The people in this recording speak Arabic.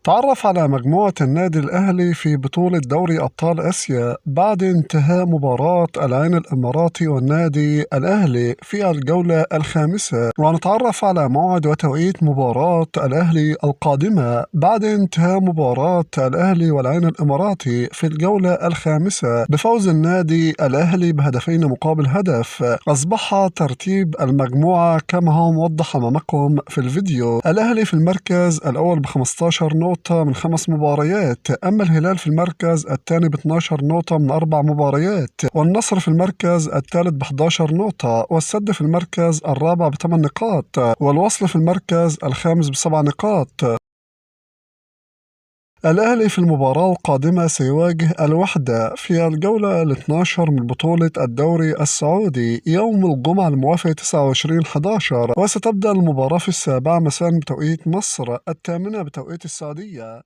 تعرف على مجموعة النادي الأهلي في بطولة دوري أبطال آسيا بعد انتهاء مباراة العين الإماراتي والنادي الأهلي في الجولة الخامسة، ونتعرف على موعد وتوقيت مباراة الأهلي القادمة بعد انتهاء مباراة الأهلي والعين الإماراتي في الجولة الخامسة بفوز النادي الأهلي بهدفين مقابل هدف. أصبح ترتيب المجموعة كما هو موضح أمامكم في الفيديو: الأهلي في المركز الأول ب15 نقطة من 5 مباريات، أما الهلال في المركز الثاني ب12 نقطة من 4 مباريات، والنصر في المركز الثالث ب11 نقطة، والسد في المركز الرابع ب8 نقاط، والوصل في المركز الخامس ب7 نقاط. الأهلي في المباراة القادمة سيواجه الوحدة في الجولة ال12 من بطولة الدوري السعودي يوم الجمعة الموافق 29/11، وستبدأ المباراة في 7 مساء بتوقيت مصر، 8 بتوقيت السعودية.